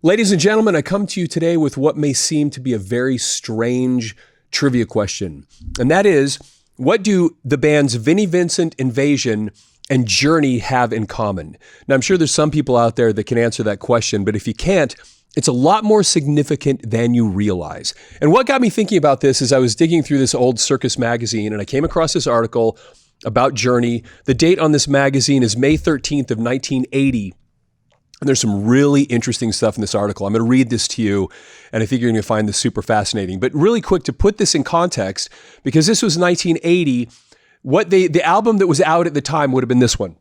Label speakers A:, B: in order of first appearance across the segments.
A: Ladies and gentlemen, I come to you today with what may seem to be a very strange trivia question. And that is, what do the bands Vinnie Vincent Invasion and Journey have in common? Now, I'm sure there's some people out there that can answer that question, but if you can't, it's a lot more significant than you realize. And what got me thinking about this is I was digging through this old Circus Magazine and I came across this article about Journey. The date on this magazine is May 13th of 1980. And there's some really interesting stuff in this article. I'm going to read this to you, and I think you're going to find this super fascinating. But really quick, to put this in context, because this was 1980, the album that was out at the time would have been this one.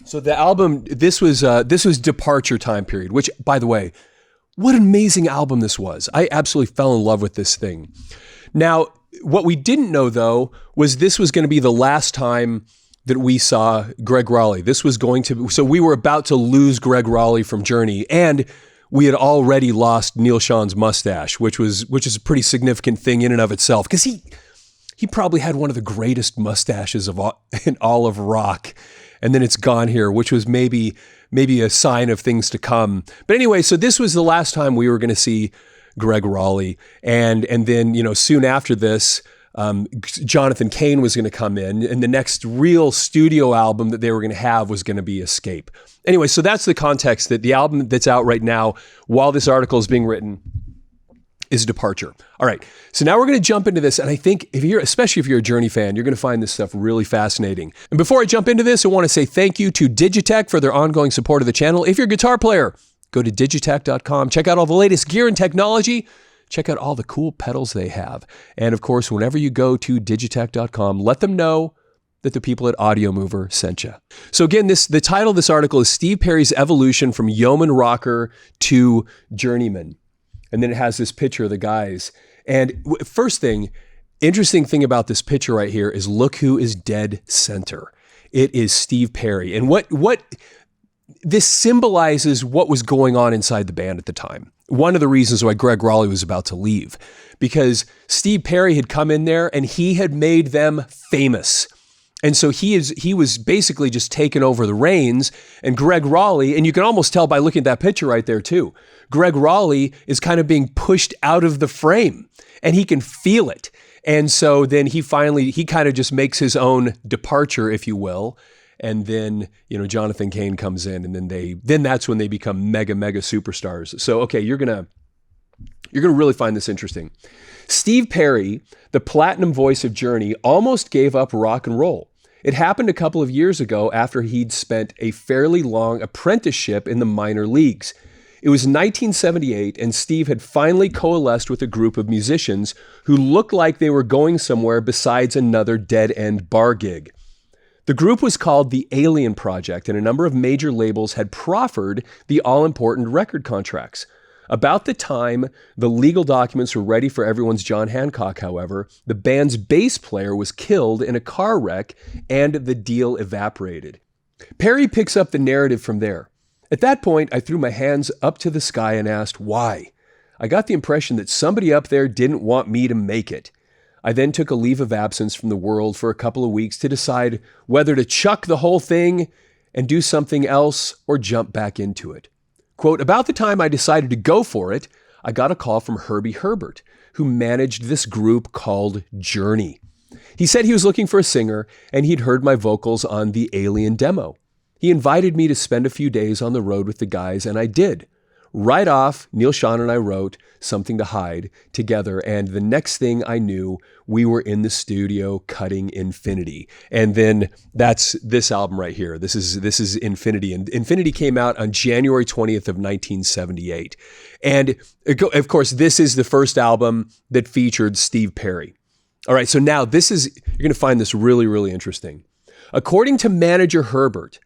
A: So the album, this was Departure time period, which, by the way, what an amazing album this was. I absolutely fell in love with this thing. Now, what we didn't know, though, was this was going to be the last time that we saw Greg Rolie. So we were about to lose Greg Rolie from Journey, and we had already lost Neil Sean's mustache, which is a pretty significant thing in and of itself, because he probably had one of the greatest mustaches in all of rock, and then it's gone here, which was maybe a sign of things to come. But anyway, so this was the last time we were going to see Greg Rolie, and then soon after this, Jonathan Cain was going to come in, and the next real studio album that they were going to have was going to be Escape. Anyway, so that's the context, that the album that's out right now while this article is being written is Departure. All right, so now we're going to jump into this, and I think especially if you're a Journey fan, you're going to find this stuff really fascinating. And before I jump into this, I want to say thank you to Digitech for their ongoing support of the channel. If you're a guitar player, go to digitech.com, check out all the latest gear and technology. Check out all the cool pedals they have. And of course, whenever you go to digitech.com, let them know that the people at Audiomover sent you. So again, the title of this article is Steve Perry's Evolution from Yeoman Rocker to Journeyman. And then it has this picture of the guys. And first thing, interesting thing about this picture right here is look who is dead center. It is Steve Perry. And what this symbolizes what was going on inside the band at the time. One of the reasons why Greg Rolie was about to leave, because Steve Perry had come in there and he had made them famous. And so he was basically just taking over the reins, and Greg Rolie, and you can almost tell by looking at that picture right there too, Greg Rolie is kind of being pushed out of the frame and he can feel it. And so then he kind of just makes his own departure, if you will. And then, Jonathan Cain comes in, and then that's when they become mega superstars. So, okay, you're gonna really find this interesting. Steve Perry, the platinum voice of Journey, almost gave up rock and roll. It happened a couple of years ago after he'd spent a fairly long apprenticeship in the minor leagues. It was 1978, and Steve had finally coalesced with a group of musicians who looked like they were going somewhere besides another dead-end bar gig. The group was called the Alien Project, and a number of major labels had proffered the all-important record contracts. About the time the legal documents were ready for everyone's John Hancock, however, the band's bass player was killed in a car wreck, and the deal evaporated. Perry picks up the narrative from there. At that point, I threw my hands up to the sky and asked, why? I got the impression that somebody up there didn't want me to make it. I then took a leave of absence from the world for a couple of weeks to decide whether to chuck the whole thing and do something else or jump back into it. Quote, about the time I decided to go for it, I got a call from Herbie Herbert, who managed this group called Journey. He said he was looking for a singer, and he'd heard my vocals on the Alien demo. He invited me to spend a few days on the road with the guys, and I did. Right off, Neil Sean and I wrote Something to Hide together, and the next thing I knew, we were in the studio cutting Infinity. And then that's this album right here. This is Infinity, and Infinity came out on January 20th of 1978. And of course, this is the first album that featured Steve Perry. All right, so now you're going to find this really, really interesting. According to manager Herbert,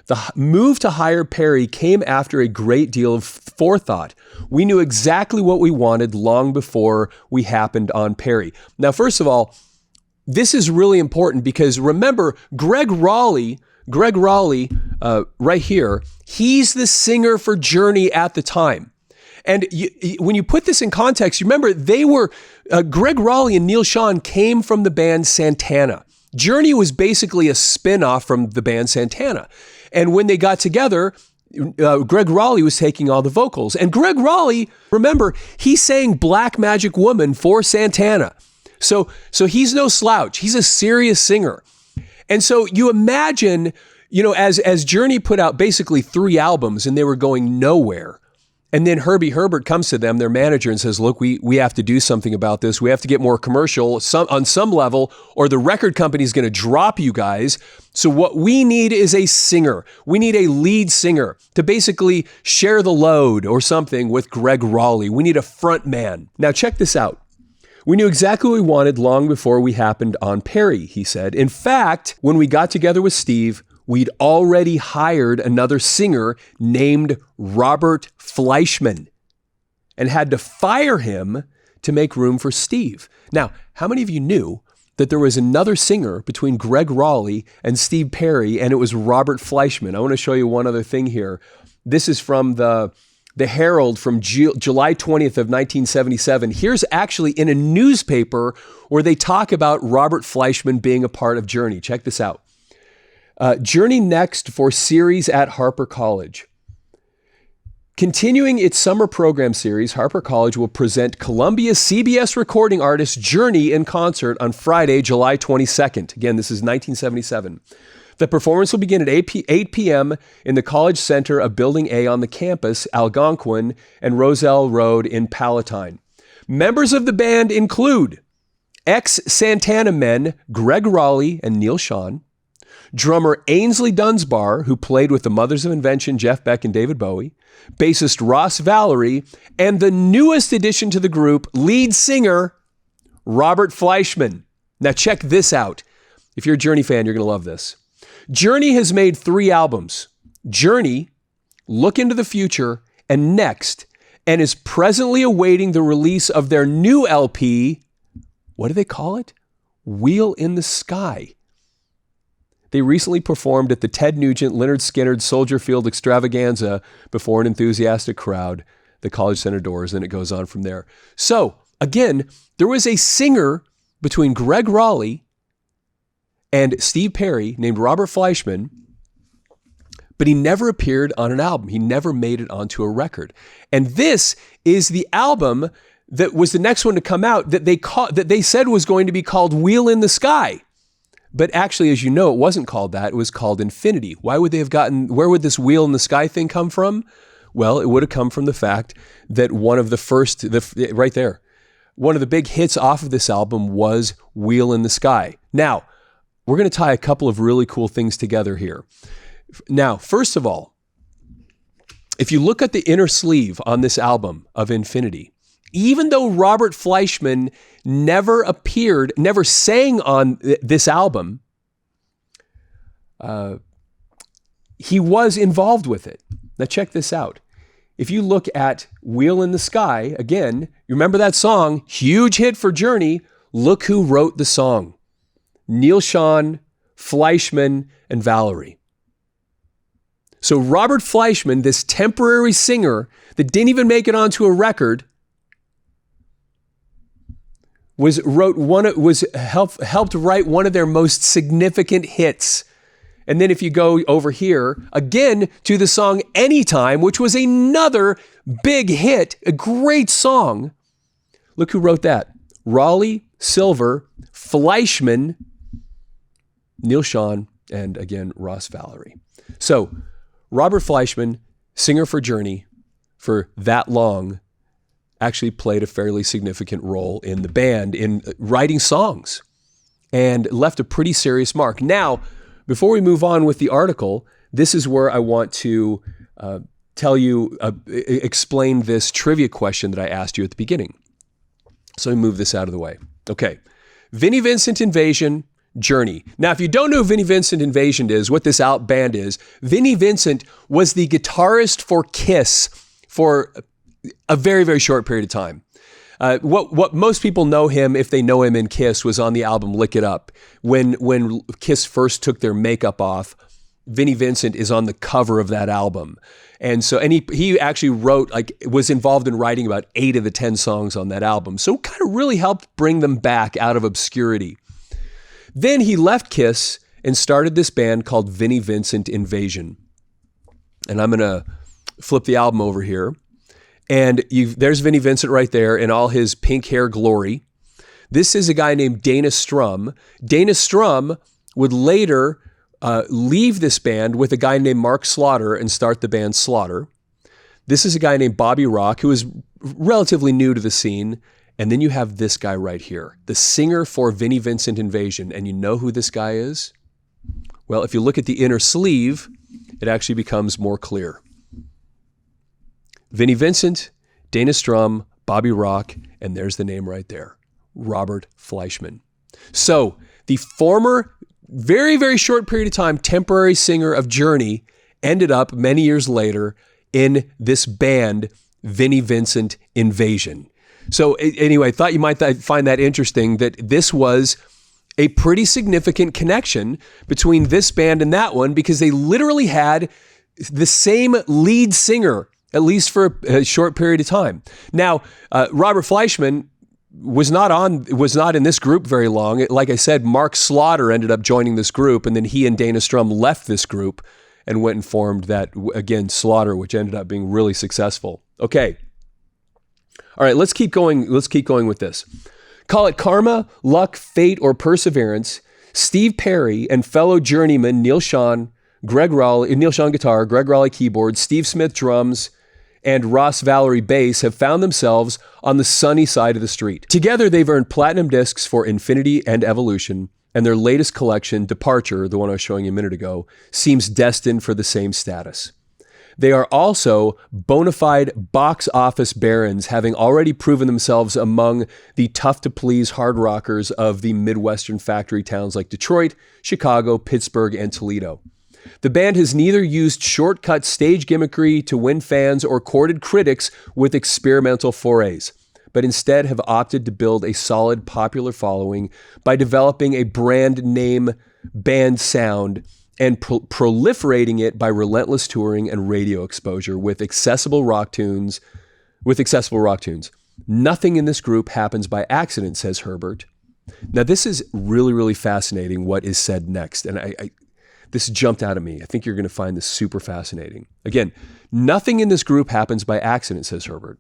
A: the move to hire Perry came after a great deal of forethought. We knew exactly what we wanted long before we happened on Perry. Now, first of all, this is really important because remember, Greg Rolie right here, he's the singer for Journey at the time. And when you put this in context, you remember they were, Greg Rolie and Neil Sean came from the band Santana. Journey was basically a spin-off from the band Santana. And when they got together, Greg Rolie was taking all the vocals. And Greg Rolie, remember, he sang Black Magic Woman for Santana. So he's no slouch. He's a serious singer. And so you imagine, as Journey put out basically 3 albums and they were going nowhere. And then Herbie Herbert comes to them, their manager, and says, look, we have to do something about this. We have to get more commercial on some level, or the record company is going to drop you guys. So what we need is a singer. We need a lead singer to basically share the load or something with Greg Rolie. We need a front man. Now check this out. We knew exactly what we wanted long before we happened on Perry, he said. In fact, when we got together with Steve, we'd already hired another singer named Robert Fleischman and had to fire him to make room for Steve. Now, how many of you knew that there was another singer between Greg Rolie and Steve Perry, and it was Robert Fleischman? I want to show you one other thing here. This is from the Herald from July 20th of 1977. Here's actually in a newspaper where they talk about Robert Fleischman being a part of Journey. Check this out. Journey next for series at Harper College. Continuing its summer program series, Harper College will present Columbia CBS recording artist Journey in concert on Friday, July 22nd. Again, this is 1977. The performance will begin at 8 p.m. in the College Center of Building A on the campus, Algonquin and Roselle Road in Palatine. Members of the band include ex-Santana men Greg Rolie and Neil Schon, drummer Ainsley Dunsbar, who played with the Mothers of Invention, Jeff Beck and David Bowie, bassist Ross Valerie, and the newest addition to the group, lead singer Robert Fleischman. Now check this out. If you're a Journey fan, you're going to love this. Journey has made 3 albums, Journey, Look into the Future, and Next, and is presently awaiting the release of their new LP. What do they call it? Wheel in the Sky. They recently performed at the Ted Nugent, Lynyrd Skynyrd Soldier Field Extravaganza before an enthusiastic crowd, the College Center doors, and it goes on from there. So, again, there was a singer between Greg Rolie and Steve Perry named Robert Fleischman, but he never appeared on an album. He never made it onto a record. And this is the album that was the next one to come out that they said was going to be called Wheel in the Sky. But actually, as you know, it wasn't called that. It was called Infinity. Where would this Wheel in the Sky thing come from? Well, it would have come from the fact that one of the big hits off of this album was Wheel in the Sky. Now, we're going to tie a couple of really cool things together here. Now, first of all, if you look at the inner sleeve on this album of Infinity, even though Robert Fleischman never sang on this album, he was involved with it. Now check this out. If you look at Wheel in the Sky, again, you remember that song, huge hit for Journey. Look who wrote the song. Neil Schon, Fleischman, and Valerie. So Robert Fleischman, this temporary singer that didn't even make it onto a record, helped write one of their most significant hits. And then if you go over here again to the song Anytime, which was another big hit, a great song. Look who wrote that. Rolie, Silver, Fleischman, Neil Schon, and again, Ross Valerie. So Robert Fleischman, singer for Journey for that long, actually played a fairly significant role in the band in writing songs and left a pretty serious mark. Now, before we move on with the article, this is where I want to explain this trivia question that I asked you at the beginning. So let me move this out of the way. Okay. Vinnie Vincent Invasion, Journey. Now, if you don't know who Vinnie Vincent Invasion is, what this band is, Vinnie Vincent was the guitarist for Kiss for a very, very short period of time. What most people know him, if they know him in Kiss, was on the album Lick It Up. When Kiss first took their makeup off, Vinnie Vincent is on the cover of that album. And he actually was involved in writing about 8 of the 10 songs on that album. So it kind of really helped bring them back out of obscurity. Then he left Kiss and started this band called Vinnie Vincent Invasion. And I'm going to flip the album over here. And there's Vinnie Vincent right there in all his pink hair glory. This is a guy named Dana Strum. Dana Strum would later leave this band with a guy named Mark Slaughter and start the band Slaughter. This is a guy named Bobby Rock, who is relatively new to the scene. And then you have this guy right here, the singer for Vinnie Vincent Invasion. And you know who this guy is? Well, if you look at the inner sleeve, it actually becomes more clear. Vinnie Vincent, Dana Strum, Bobby Rock, and there's the name right there, Robert Fleischman. So the former, very, very short period of time, temporary singer of Journey ended up many years later in this band, Vinnie Vincent Invasion. So anyway, I thought you might find that interesting, that this was a pretty significant connection between this band and that one, because they literally had the same lead singer, at least for a short period of time. Now, Robert Fleischman was not in this group very long. Like I said, Mark Slaughter ended up joining this group, and then he and Dana Strum left this group and went and formed that, again, Slaughter, which ended up being really successful. Okay. All right, let's keep going. Let's keep going with this. Call it karma, luck, fate, or perseverance. Steve Perry and fellow journeyman Neil Sean guitar, Greg Rolie keyboard, Steve Smith drums, and Ross Valerie bass have found themselves on the sunny side of the street. Together, they've earned platinum discs for Infinity and Evolution, and their latest collection, Departure, the one I was showing you a minute ago, seems destined for the same status. They are also bona fide box office barons, having already proven themselves among the tough-to-please hard rockers of the Midwestern factory towns like Detroit, Chicago, Pittsburgh, and Toledo. The band has neither used shortcut stage gimmickry to win fans or courted critics with experimental forays, but instead have opted to build a solid popular following by developing a brand name band sound and proliferating it by relentless touring and radio exposure with accessible rock tunes. Nothing in this group happens by accident, says Herbert. Now, this is really, really fascinating what is said next. And this jumped out at me. I think you're going to find this super fascinating. Again, nothing in this group happens by accident, says Herbert.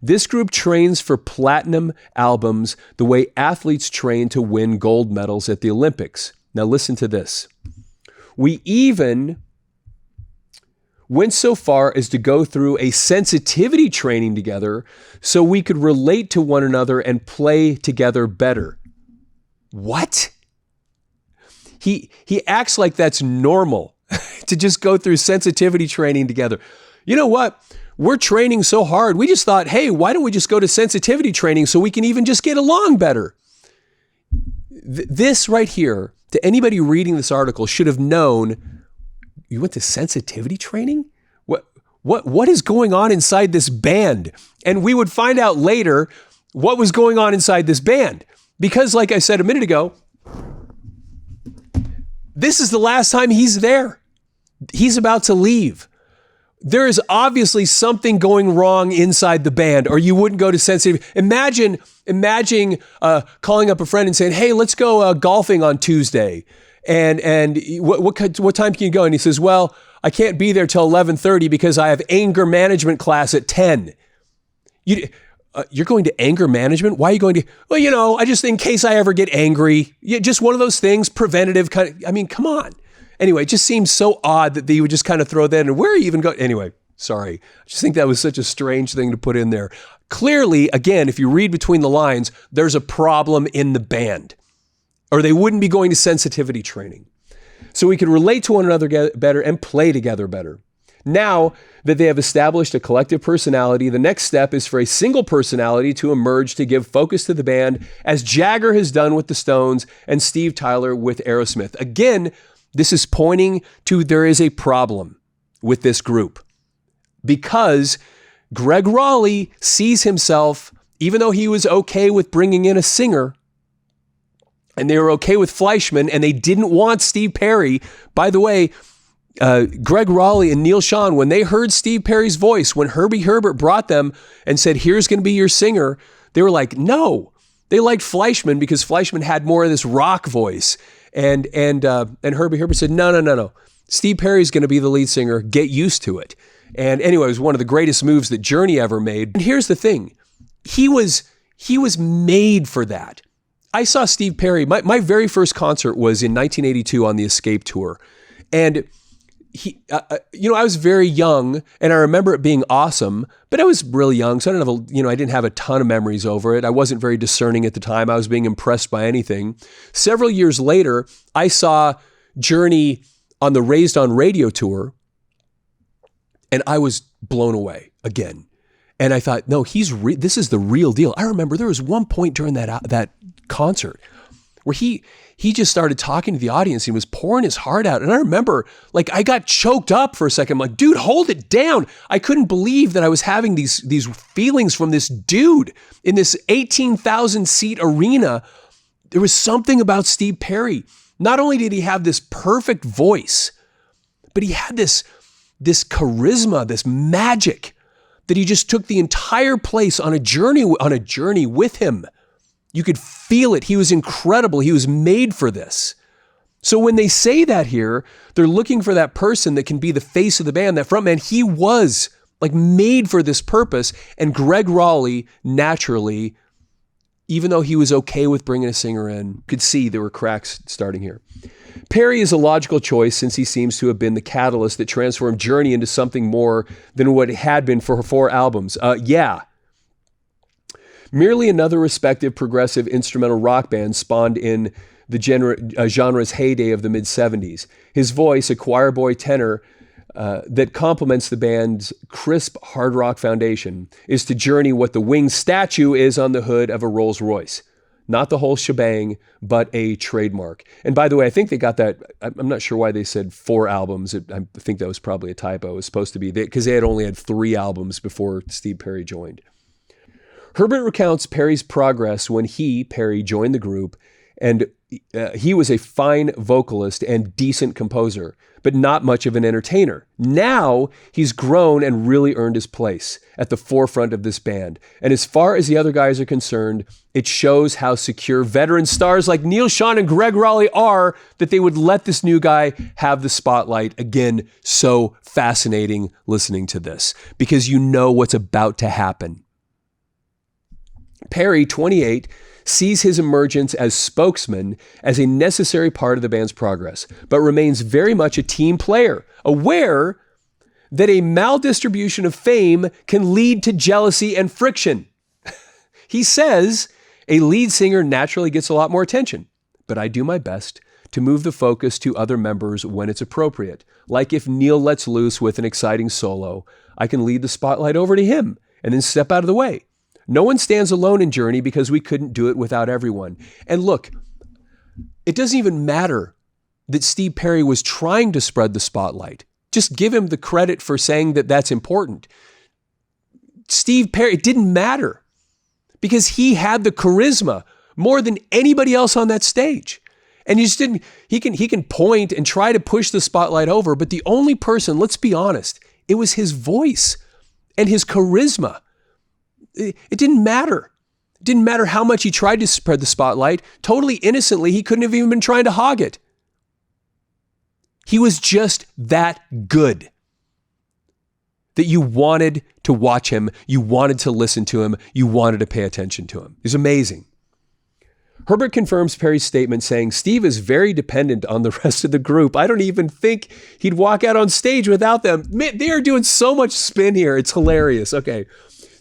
A: This group trains for platinum albums the way athletes train to win gold medals at the Olympics. Now, listen to this. We even went so far as to go through a sensitivity training together so we could relate to one another and play together better. What? He acts like that's normal to just go through sensitivity training together. You know what? We're training so hard. We just thought, hey, why don't we just go to sensitivity training so we can even just get along better? This right here, to anybody reading this article, should have known, you went to sensitivity training? What is going on inside this band? And we would find out later what was going on inside this band. Because like I said a minute ago, this is the last time he's there. He's about to leave. There is obviously something going wrong inside the band, or you wouldn't go to sensitive. Imagine calling up a friend and saying, "Hey, let's go golfing on Tuesday." And what time can you go? And he says, "Well, I can't be there till 11:30 because I have anger management class at 10." You're going to anger management? Why are you going to? Well, I just, in case I ever get angry. Just one of those things, preventative kind of. I mean, come on. Anyway, it just seems so odd that they would just kind of throw that in. Where are you even going? Anyway, sorry. I just think that was such a strange thing to put in there. Clearly, again, if you read between the lines, there's a problem in the band, or they wouldn't be going to sensitivity training. So we could relate to one another better and play together better. Now that they have established a collective personality, the next step is for a single personality to emerge to give focus to the band, as Jagger has done with the Stones and Steve Tyler with Aerosmith. Again, this is pointing to there is a problem with this group, because Greg Rolie sees himself, even though he was okay with bringing in a singer, and they were okay with Fleischman, and they didn't want Steve Perry. By the way, Greg Rolie and Neil Sean, when they heard Steve Perry's voice, when Herbie Herbert brought them and said, "Here's going to be your singer," they were like, no. They liked Fleischman because Fleischman had more of this rock voice. And Herbie Herbert said, no. Steve Perry's going to be the lead singer. Get used to it. And anyway, it was one of the greatest moves that Journey ever made. And here's the thing. He was made for that. I saw Steve Perry. My very first concert was in 1982 on the Escape tour. And I was very young, and I remember it being awesome, but I was really young, so I didn't have a ton of memories over it. I wasn't very discerning at the time. I was being impressed by anything. Several years later, I saw Journey on the Raised on Radio tour, and I was blown away again. And I thought, no, this is the real deal. I remember there was one point during that concert where he just started talking to the audience. He was pouring his heart out. And I remember, I got choked up for a second. I'm like, dude, hold it down. I couldn't believe that I was having these feelings from this dude in this 18,000 seat arena. There was something about Steve Perry. Not only did he have this perfect voice, but he had this charisma, this magic that he just took the entire place on a journey with him. You could feel it. He was incredible. He was made for this. So when they say that here, they're looking for that person that can be the face of the band, that frontman. He was made for this purpose. And Greg Rolie, naturally, even though he was okay with bringing a singer in, could see there were cracks starting here. Perry is a logical choice since he seems to have been the catalyst that transformed Journey into something more than what it had been for 4 albums. Merely another respective progressive instrumental rock band spawned in the genre's heyday of the mid-70s. His voice, a choir boy tenor that complements the band's crisp hard rock foundation, is to Journey what the winged statue is on the hood of a Rolls Royce. Not the whole shebang, but a trademark. And by the way, I think they got that. I'm not sure why they said 4 albums. I think that was probably a typo. It was supposed to be because they had only had 3 albums before Steve Perry joined. Herbert recounts Perry's progress when Perry, joined the group, and he was a fine vocalist and decent composer, but not much of an entertainer. Now he's grown and really earned his place at the forefront of this band. And as far as the other guys are concerned, it shows how secure veteran stars like Neil Schon and Greg Rolie are that they would let this new guy have the spotlight. Again, so fascinating listening to this because you know what's about to happen. Perry, 28, sees his emergence as spokesman as a necessary part of the band's progress, but remains very much a team player, aware that a maldistribution of fame can lead to jealousy and friction. He says, a lead singer naturally gets a lot more attention, but I do my best to move the focus to other members when it's appropriate. Like if Neil lets loose with an exciting solo, I can lead the spotlight over to him and then step out of the way. No one stands alone in Journey because we couldn't do it without everyone. And look, it doesn't even matter that Steve Perry was trying to spread the spotlight. Just give him the credit for saying that that's important. Steve Perry, it didn't matter because he had the charisma more than anybody else on that stage. And he can point and try to push the spotlight over, but the only person, let's be honest, it was his voice and his charisma. It didn't matter. It didn't matter how much he tried to spread the spotlight. Totally innocently, he couldn't have even been trying to hog it. He was just that good that you wanted to watch him, you wanted to listen to him, you wanted to pay attention to him. He's amazing. Herbert confirms Perry's statement saying, Steve is very dependent on the rest of the group. I don't even think he'd walk out on stage without them. They are doing so much spin here. It's hilarious. Okay.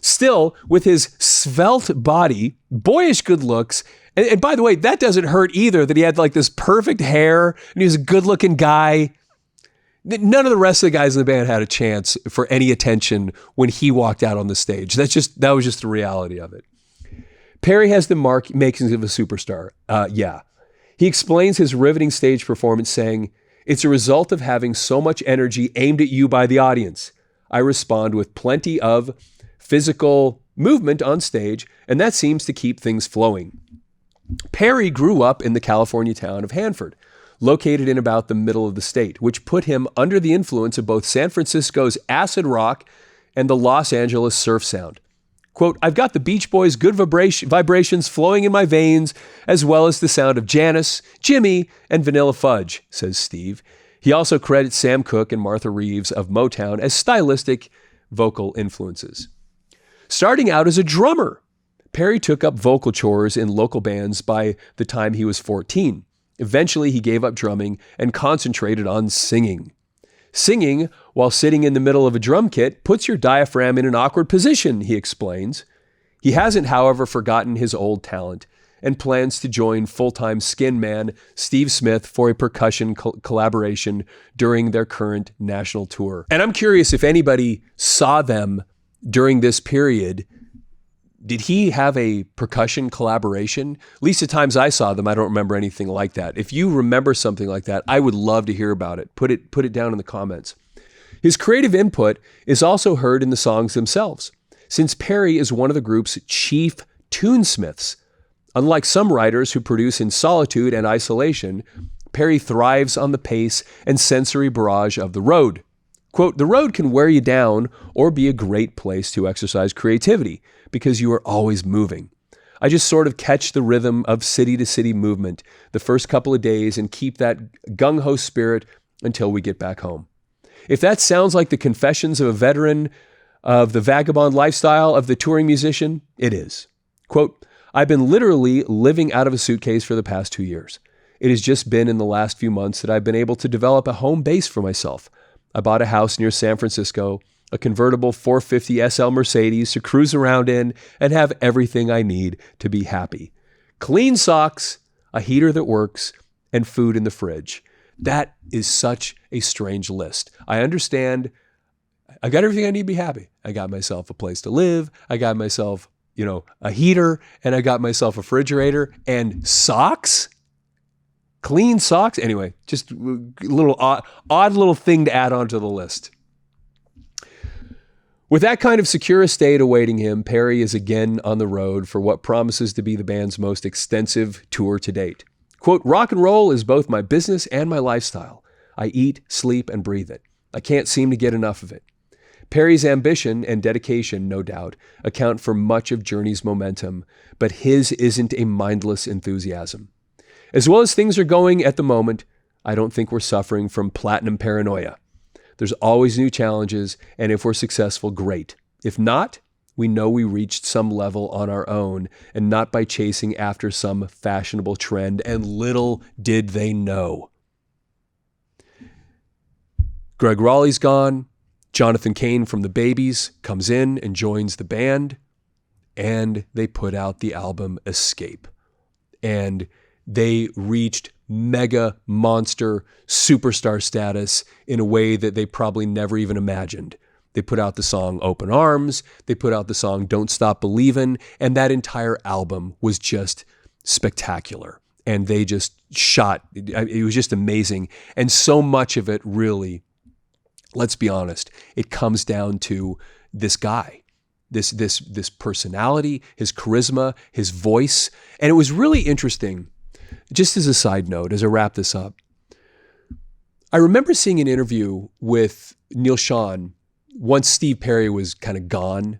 A: Still, with his svelte body, boyish good looks, and by the way, that doesn't hurt either, that he had this perfect hair, and he was a good-looking guy. None of the rest of the guys in the band had a chance for any attention when he walked out on the stage. That was just the reality of it. Perry has the makings of a superstar. He explains his riveting stage performance saying, it's a result of having so much energy aimed at you by the audience. I respond with plenty of physical movement on stage, and that seems to keep things flowing. Perry grew up in the California town of Hanford, located in about the middle of the state, which put him under the influence of both San Francisco's acid rock and the Los Angeles surf sound. Quote, I've got the Beach Boys' good vibrations flowing in my veins, as well as the sound of Janis, Jimmy, and Vanilla Fudge, says Steve. He also credits Sam Cooke and Martha Reeves of Motown as stylistic vocal influences. Starting out as a drummer, Perry took up vocal chores in local bands by the time he was 14. Eventually, he gave up drumming and concentrated on singing. Singing while sitting in the middle of a drum kit puts your diaphragm in an awkward position, he explains. He hasn't, however, forgotten his old talent and plans to join full-time Skin Man Steve Smith for a percussion collaboration during their current national tour. And I'm curious if anybody saw them during this period. Did he have a percussion collaboration? At least the times I saw them, I don't remember anything like that. If you remember something like that, I would love to hear about it. Put it down in the comments. His creative input is also heard in the songs themselves, since Perry is one of the group's chief tunesmiths. Unlike some writers who produce in solitude and isolation, Perry thrives on the pace and sensory barrage of the road. Quote, "The road can wear you down or be a great place to exercise creativity because you are always moving. I just sort of catch the rhythm of city-to-city movement the first couple of days and keep that gung-ho spirit until we get back home." If that sounds like the confessions of a veteran of the vagabond lifestyle of the touring musician, it is. Quote, "I've been literally living out of a suitcase for the past 2 years. It has just been in the last few months that I've been able to develop a home base for myself. I bought a house near San Francisco, a convertible 450 SL Mercedes to cruise around in and have everything I need to be happy. Clean socks, a heater that works, and food in the fridge." That is such a strange list. I understand. I got everything I need to be happy. I got myself a place to live. I got myself, a heater, and I got myself a refrigerator and socks. Clean socks. Anyway, just a little odd little thing to add onto the list. With that kind of secure estate awaiting him, Perry is again on the road for what promises to be the band's most extensive tour to date. Quote, "Rock and roll is both my business and my lifestyle. I eat, sleep, and breathe it. I can't seem to get enough of it." Perry's ambition and dedication, no doubt, account for much of Journey's momentum, but his isn't a mindless enthusiasm. As well as things are going at the moment, I don't think we're suffering from platinum paranoia. There's always new challenges, and if we're successful, great. If not, we know we reached some level on our own and not by chasing after some fashionable trend, and little did they know. Greg Rolie's gone. Jonathan Cain from the Babies comes in and joins the band, and they put out the album Escape. And they reached mega monster superstar status in a way that they probably never even imagined. They put out the song Open Arms, they put out the song Don't Stop Believin', and that entire album was just spectacular. And they just it was just amazing. And so much of it really, let's be honest, it comes down to this guy, this personality, his charisma, his voice. And it was really interesting. Just as a side note, as I wrap this up, I remember seeing an interview with Neil Schon once Steve Perry was kind of gone.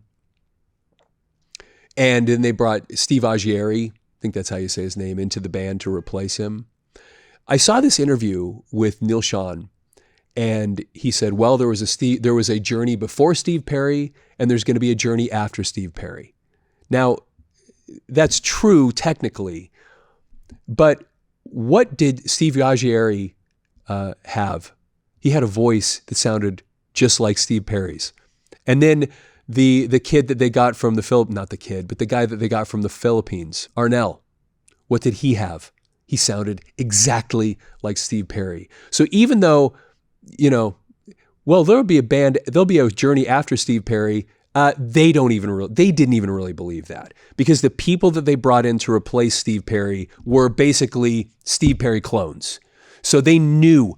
A: And then they brought Steve Augeri, I think that's how you say his name, into the band to replace him. I saw this interview with Neil Schon, and he said, well, there was a journey before Steve Perry, and there's going to be a journey after Steve Perry. Now, that's true technically, but what did Steve Augeri have? He had a voice that sounded just like Steve Perry's. And then the kid that they got from the guy that they got from the Philippines, Arnel, what did he have? He sounded exactly like Steve Perry. So even though, there'll be a journey after Steve Perry, they didn't even really believe that, because the people that they brought in to replace Steve Perry were basically Steve Perry clones. So they knew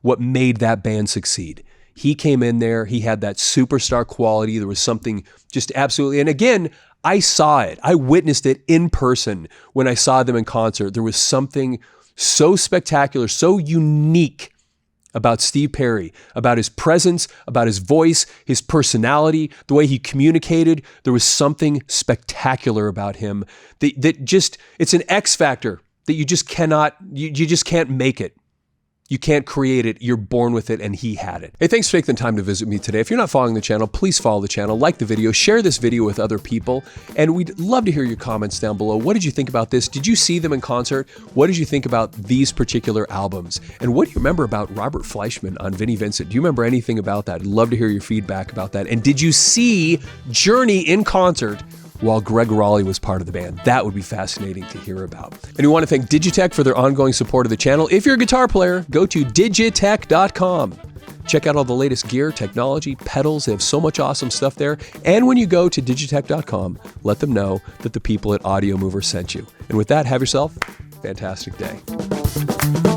A: what made that band succeed. He came in there, he had that superstar quality. There was something just absolutely, and again, I saw it. I witnessed it in person when I saw them in concert. There was something so spectacular, so unique about Steve Perry, about his presence, about his voice, his personality, the way he communicated. There was something spectacular about him that just, it's an X factor that you just can't make it. You can't create it. You're born with it, and he had it. Hey, thanks for taking the time to visit me today. If you're not following the channel, please follow the channel, like the video, share this video with other people, and we'd love to hear your comments down below. What did you think about this? Did you see them in concert? What did you think about these particular albums? And what do you remember about Robert Fleischman on Vinnie Vincent? Do you remember anything about that? I'd love to hear your feedback about that. And did you see Journey in concert while Greg Rolie was part of the band? That would be fascinating to hear about. And we want to thank Digitech for their ongoing support of the channel. If you're a guitar player, go to digitech.com. Check out all the latest gear, technology, pedals. They have so much awesome stuff there. And when you go to digitech.com, let them know that the people at Audiomover sent you. And with that, have yourself a fantastic day.